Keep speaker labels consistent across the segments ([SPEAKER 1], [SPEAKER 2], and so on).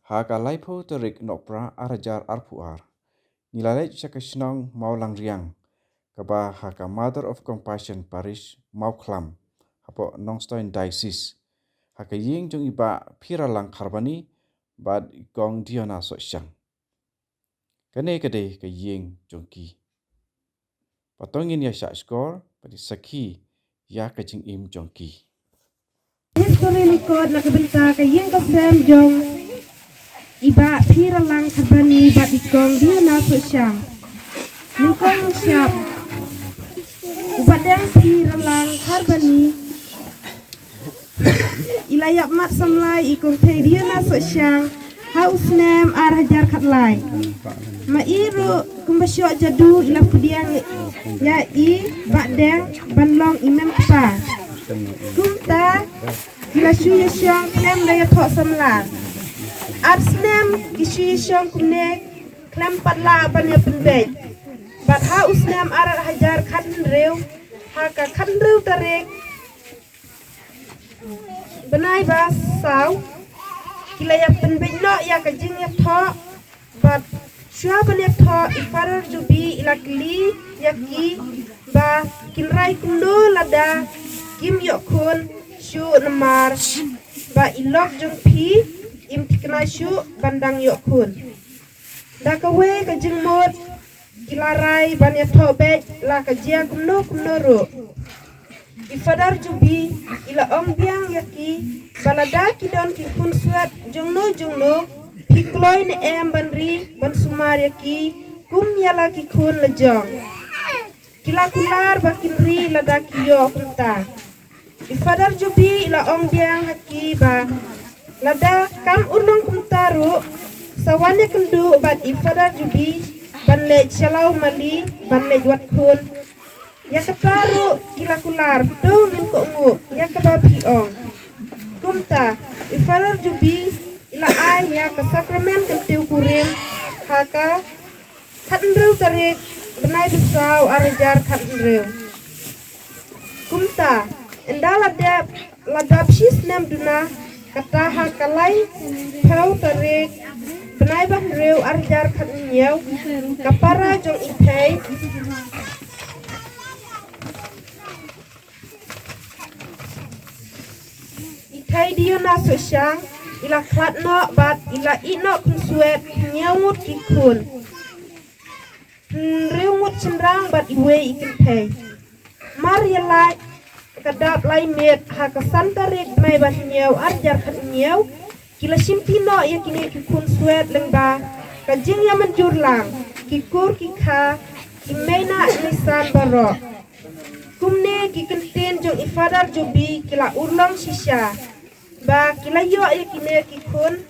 [SPEAKER 1] Ha ka laipo terik nopra arajar arpuar. Nilalej sakasnong maulang riang. Kaba ha ka Mother of Compassion Parish Mauklam. Hapo Nongthang Diocese. Ha ka ying jong iba piralang karbani bad gong diona so syang. Kane kade ka ying jongki. Patongin ya syak skor padi saki ya ka jing im jongki.
[SPEAKER 2] History likod na bynta ka ying ka Snem jong iba piralang karbani bad gong diona so syang. Nongthang siap. Ubadang piralang karbani ilayap mat samlai ikong te diona so syang. Ha U Snem hajar katlai. Mairu kumbasyok jadu ila pudiang ya i bakdeng banlong imam pa. Kumta ila shuya syang klem daya thok samla. Ar Snem kishuya syang kumne klem patla ban ya penbej. Bat Ha U Snem hajar katn rew ha ka katn rew tarik. Benai bas saw kila ya penbej no ya ka jing ya thok bat Syua banyak thok ifarar jubi ilakli yaki ba kinrai kundo lada kim yok kun syu namar ba ilok jong pi im tikna syu bandang yok kun. Da kawe ka jingmot ilarai banyak thok bej la ka jia kundo ro. Ifadar jubi ila ong biang yaki balada kidon ki kun suat jongno Kikloi ni em banri ban sumar yaki kum yala ki kun lejong. Kila kular bakin ri lada kiyo kunta. Ifadar jubi ila ong biang haki ba lada kam unong kuntaru sawane kendu bat ifadar jubi ban lej shalau mali ban lej wat kun. Ya ketaru kila kular do min ko ngu ya kebabi ong. Kumta ifadar jubi ila ay ya ka sakramen kentiu kurim haka katnrew tarik benai dusaw arajar katnrew. Kumta endala dep ladap Snem duna kata hakalai pau tarik benai bahrew arajar katnyew kapara jong itay dia naso syang ila klat no bat ila ino kun suet nyawut kikun reungut cendrang bat iwe ikin pay mar yalai kadap lai met ha kasantarik mai bat nyaw arjar kat nyaw kila simpino yakini kikun suet lengba kajing ya menjurlang kikur kikha kimaina nisan barok kumne kikentin jong ifadar jubi kila urlong shisha ba kila yo yakine kikun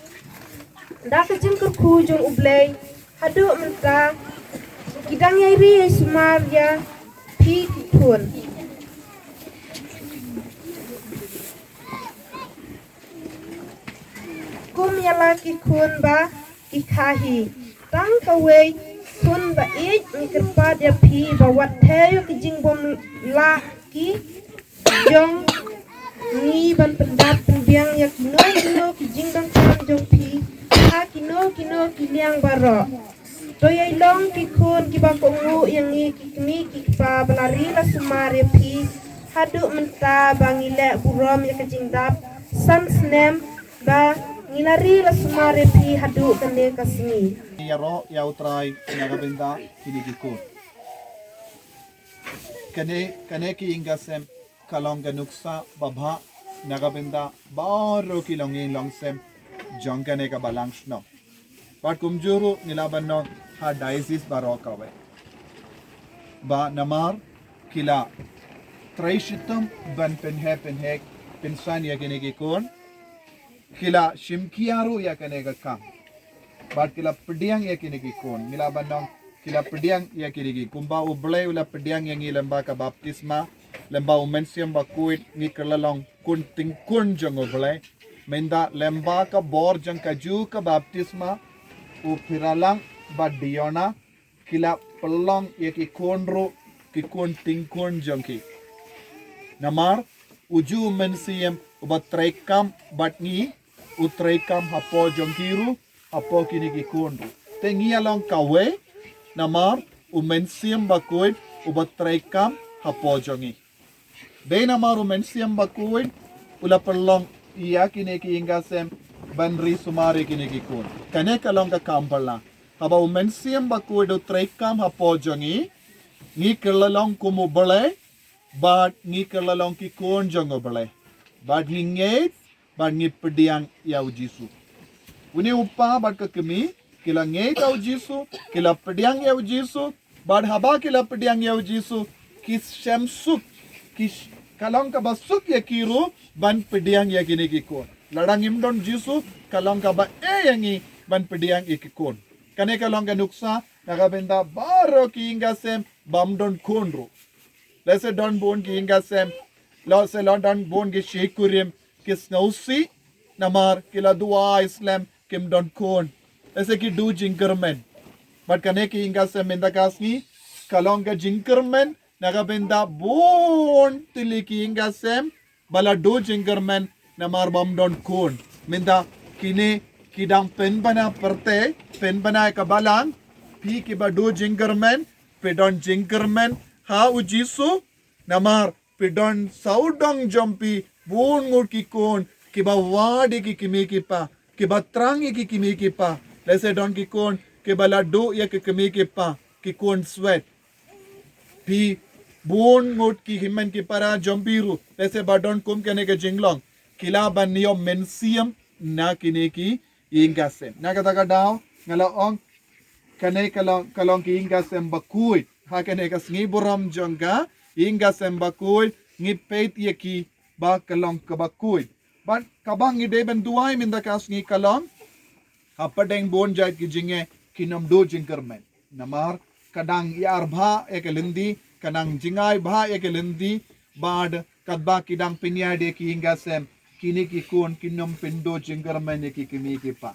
[SPEAKER 2] da ka jing ku jong ublay hadu menta kidang yairi sumar ya pi kikun kum yala kikun ba ikahi tang kawe kun ba ik mikirpat ya pi ba wat tayo ki jing bom la ki jong ni ban pendat penbiang ya kino ki jing dang kam jong pi ha kino kiliang baro toyai long ki kun ki ba ko ngu yang ni ki pa balari la sumare pi hadu menta bangile burom ya kajing dap san Snem ba ngilari la sumare pi hadu kane kasni
[SPEAKER 3] yaro ya utrai naga bynta kini ki kun kane ki ingasem kalong ganuksa babha naga bynta baro ki longin longsem jongkane ka balangsh no pat kumjuru nilabanno ha diocese baro kawe ba namar kila traishitam ban penhe pinsan ya kini ki kun kila shimkiaru ya kane ka kam bat kila pediang ya kini ki kun nilabanno kila pediang ya kini ki kumba ublay ula pediang yang ilamba ka baptisma lemba umensiam ba kuit ni kerlalong kun ting kun jong ublay menda lemba ka bor jang kaju ka baptisma u piralang ba diona kila pelong ya ki kunru ki kun ting kun jong ki namar uju umensiam uba traikam batni utreikam hapo jong kiru apo kini ki kun tengi along kawe namar umensiam bakuit ubatrekam hapo jongi be namar umensiam bakuit ula perlong iya kini ki ingasem banri sumari kini ki kun kane kalong ka kampala haba umensiam bakuit utrekam hapo jongi ngi kelalong kumu bale but ngi kelalong ki kun jongo bale but ngi ngeit but ngi pediang ya U Jisu uni upa but ka kemi kila ngeit ya U Jisu kila pediang ya U Jisu but haba kila pediang ya U Jisu kis shamsuk kis kalong ka basuk ya kiru ban pediang ya kini ki kun ladang imdon Jisu kalong ka ba yangi ban pediang ikikun kane kalong ka nuksa nagabenda baro ki ingasem bamdon kunru lese don bon ki ingasem lo se don bon ki shikurim kis ngausi namar kila duwai Snem kim don kun lese ki du Jingkren but kane ki ingasem mendakasni kalong ka Jingkren nagabenda bon tili ki ingasem bala du Jingkren namar bamdon kun minda kini kidang penbana perte penbana kabalang pi kibadu Jingkren pedon Jingkren Ha U Jisu namar pedon saudong jompi bun ngur ki kon kiba wadi ki kimi ki pa kiba trangi ki kimi ki pa lese don ki kon kiba ladu ya ki kimi ki pa ki kon sweat pi bun ngut ki himen ki para jompiru lese badon kum kene ke jinglong kila banyo mensiam na kini ki ingasem na kata daw ngala ong kane kalong ki ingasem bakui ha kane ka sngiburam jonga ingasem bakui ngipet yeki ba kalong ka bakui ban kabang ide ben duwai minda ka sngi kalong hapadeng bon jait ki jinge kinom do Jingkren namar kadang yar bha ekelindi kadang jingai bha ekelindi bad kadba kidang pinya de ki ingasem kini ki kun kinom pindo Jingkren ki kimi ki pa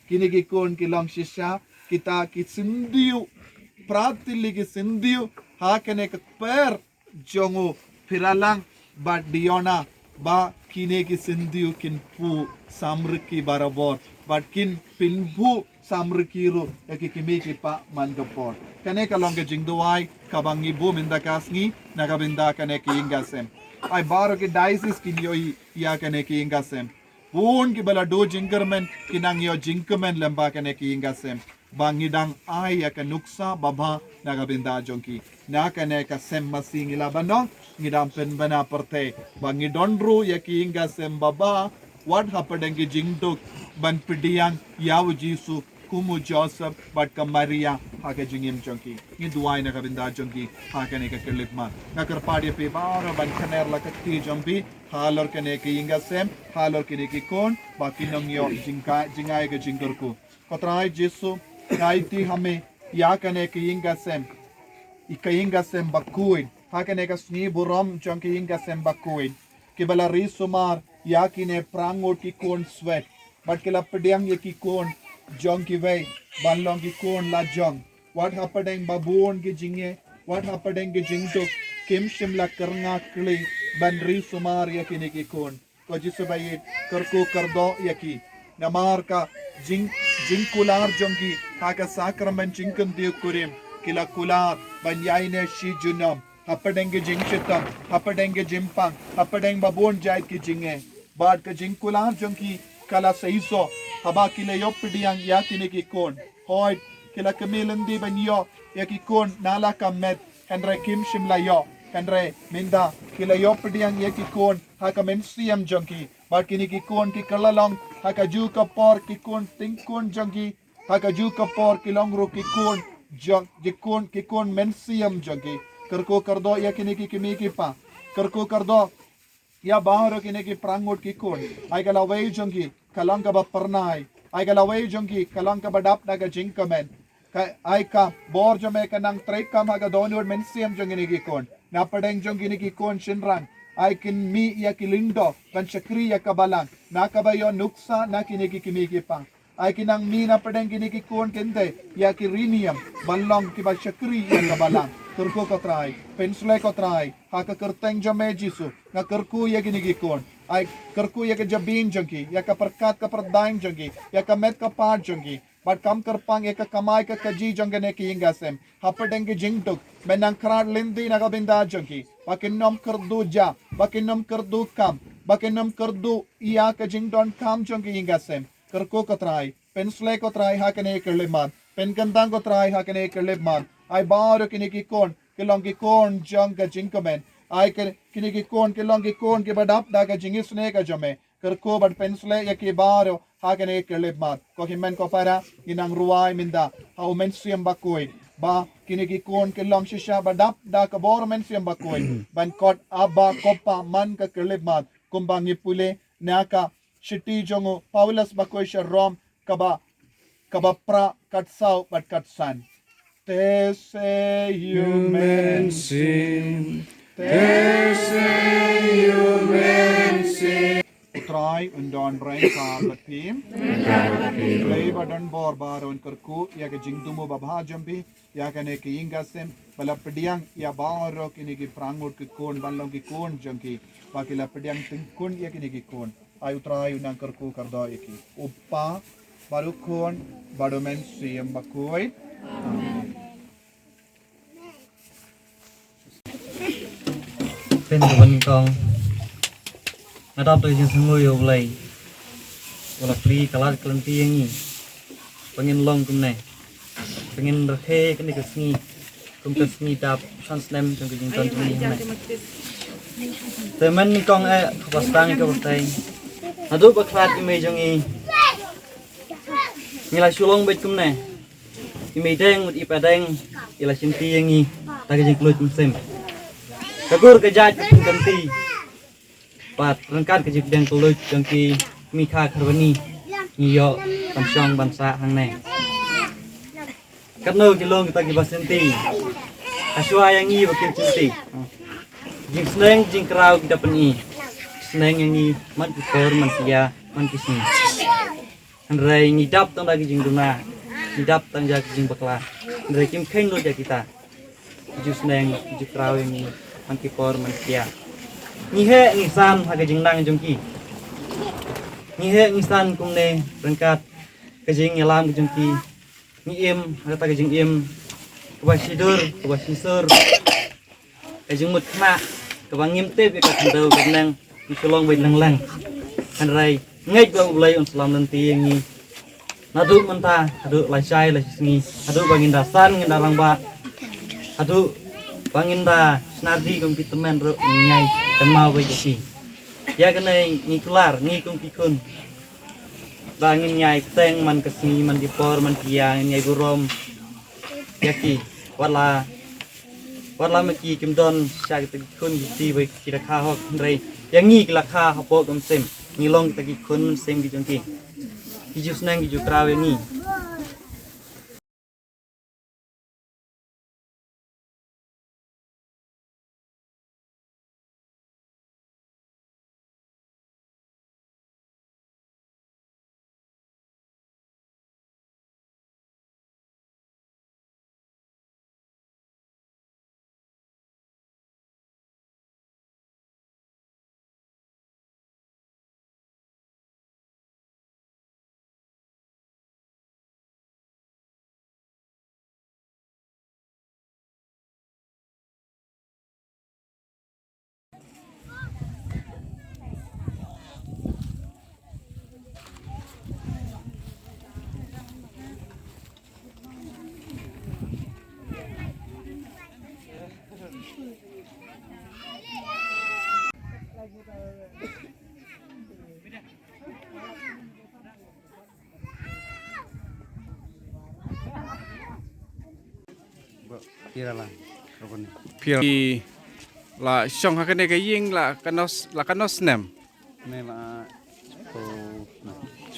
[SPEAKER 3] kini ki kun kilong shisha kita ki sindiu pratili ki sindiu ha kene ka per jongo piralang ba diona ba kine ki sindiu kin pu samriki barabor but kin pinbu samrikiru ki kimi ki pa mandopor kane ka long ke jingduai kabangi bu minda kasngi nagabinda kane ki ingasem ai baro ke diocese kin yoi ya kane ki ingasem bun ki bala do Jingkren kinang yo Jingkren lamba kane ki ingasem bangidang ay ya ka nuksa baba nagabinda jonki na kane ka sem masing ilabano ngidam penbana perte bangidonru ya ki ingasem baba what happened ki jingdok ban pidiang ya U Jisu kumu Joseph but ka Maria ha ka jingim jonki ni duai nagabinda jonki ha kane ka kelipma nakarpadi pe baro ban khaner la ka ti jombi halor kane ki ingasem halor kine ki kon bakinong yo jingai ka jingkorku kotrai Jisu naiti hame ya kane ki ingasem ikayingasem bakuin ha kane ka sni buram jonki ingasem bakuin kibala risumar ya kine prangot ki kon sweat but kila pediang ye ki kon jong ki way banlong ki kon la jong what happening babon ki jinge what happening ki jingto kim shimla karnga kli banri sumar ya kine ki kon ko Jisu bayit karko kardo ya ki namar ka jingkular jongi ha ka sakramen jingkan diu kurim kila kular banyaine shi junam hapadeng ki jingshitam hapadeng ki jimpang hapadeng babon jait ki jinge bad ka jingkular jongi kala saiso haba kile yopidiang yakine ki kon hoy kila kamelandi banyo yakikon nala kamet kandre kim shimla yo kandre minda kila yopidiang yakikon hakamensiam jonki bad kini ki kon ki kalalong hakaju kapor ki kon tingkon jonki hakaju kapor kilongro ki kon jong jikon ki kon mensiam jonki karko kardo yakine ki kimi ki pa karko kardo ya baharo kine ki prangot ki kon ay galaway jongi kalang ka ba parnay ay galaway jongi kalang ka ba dap naga Jingkren ay ka bor jome ka nang trek ka maga donor mensiam jongi ni ki kon na padeng jongi ni ki kon shinrang ay kin mi ya kilindo kan shakri ya kabalang na kabayo nuksa na kine ki kimi ki pa ay kinang mi na padeng kine ki kon kente ya kirinium balong ki ba shakri ya kabalang Kerko ko try, pensule ko try, haka kerteng jame Jisu, nga kerku ya gini gikon, Ai kerku ya ke jabin jengki, ya ke perkat ke perdaing jengki, ya ke met ke part jengki. But kam kerpang ya ke kamai ke kaji jengene ki ingasem. Hapadenge jingtuk, menang krat lindi nagabinda jengki. Bakin nom kerdu ja, bakin nom kerdu kam, bakin nom kerdu iya ke jingdon kam jengki ingasem. Kerku ko try, pensle ko try hakene kerleman, penkandang ko try hakene kerleman. Ai baro kiniki kon, kilongi kon jang ke jingkomen. Ai kiniki kon kilongi kon ke badap da ke jingisne ka jome. Kerku bad pensle ya ki baro hakene kerleman. Ko himen ko para inang ruai minda, hau mensiam bakoi. Ba kiniki kon kilong shisha badap da ka boro mensiam bakoi. Ban kot aba kopa man ka kerleman. Kumbang ipule naka shiti jongo Paulus bakoi sha rom kaba pra katsau bat katsan. Te se human sin. Te se human sin. Utrai undon brain kar batim. Play badan bor baron kerku ya ke jingdumo babha jambi ya ke ne ke ingasem balapdiang ya baro kini ki prangut ki kon balong ki kon jangki baki lapdiang tingkun ya kini ki kon ay utrai unang kerku kardo iki upa baru kon baru men siem bakoi.
[SPEAKER 4] Pen kawan kong ngadap tu jeng semua yo mulai wala free kalat kelenti yang ni pengen long kumne pengen rekhe kene ke sni kum ke sni dap U Snem jeng jeng ton ni ne teman ni kong khubastang ke bastai adu baklat imej jeng ni ngila sulong bet kumne imej deng mut ipadeng ila sinti yang ni ta ke jeng kluj musem kagur ke jaj kanti pat rangkat ke jeng kluj jeng ki mi kha kharwani niyo kamsong bansa hang ne katno ki long ta ki basenti aswa yang ni bakin cinti jing sneng jing krau kita peni sneng yang ni man ki kor man sia man ki sini andrai ni dap tang lagi jing duna ni dap tang ja jing bakla andrai kim khen lo ja kita ju sneng ju krau yang ni man ki kor man sia ni he ni san ha ke jing nang jong ki ni he ni san kum ne rangkat ke jing yalam ke jong ki ni im ha ta ke jing im ke ba sidur ke ba sisur ke jing mut khna ke ba ngim tep ke khandau ke nang ni sulong bai lang lang an rai ngai ba ulai on salam nanti yang ni nadu menta adu lai sai lai singi adu bangin dasan ngin darang ba adu bangin da snardi kum pitemen ro ngai temau bai si ya kena ni kelar ni kum pikun bangin nyai teng man kesini man dipor man kiang nyai burom yaki wala meki kimdon sya kita kun ti bai kira kha hok rei yang ni kila kha hapo kum sem ni long kita kun sem gi jongki hiju snang hiju krawe ni
[SPEAKER 5] Kira lah, kapan?
[SPEAKER 1] Pi la shong ha kene ke ying la kanos nem
[SPEAKER 5] Ini lah,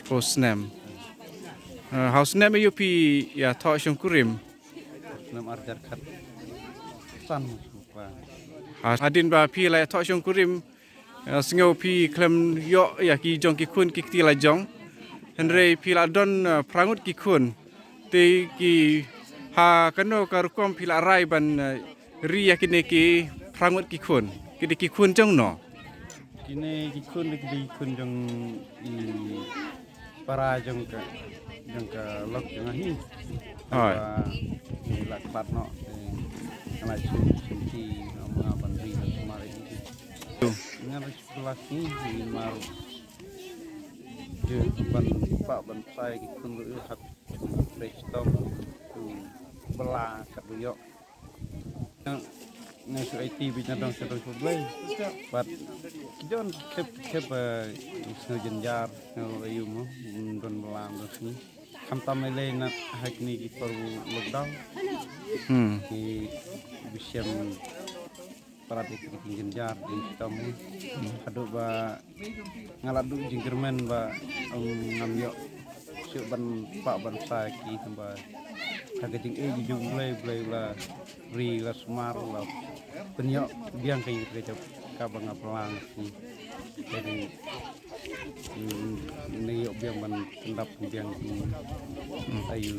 [SPEAKER 1] ko snem Ha Snem you pi ya tho shong kurim
[SPEAKER 5] Snem arjar kat, san apa?
[SPEAKER 1] ha adin ba pi la tho shong kurim sngeu pi klem yo ya ki jong ki khun ki ti la jong henre pi la don prangut ki khun te ki ha kano karukom pi la rai ban ri ya kine ki prangut ki khun jong no
[SPEAKER 5] Kini khun di khun jong I para jong ka lok jong ahi.
[SPEAKER 1] Oi.
[SPEAKER 5] Di lak pat no. Ala cinti mga bandri na tumari. Nga sebelah ni mar je ban ban sai khun lu hat prestom tu bela kat buyok. Ngay su IT binya dong sedang sublai. But kijon kep snojen jar no ayu mo don melang don sini. Kam tamele na hak ni ki perlu lockdown. Ki bisyam para dik snojen jar di tamu. Hadu ba ngaladu Jingkren ba ngamyo su ban pak ban sa ki tamba. Kagajing jung blai la ri la smar la penyok biang kayu kerja kabang apalang si jadi ni biang ban kendap biang ayu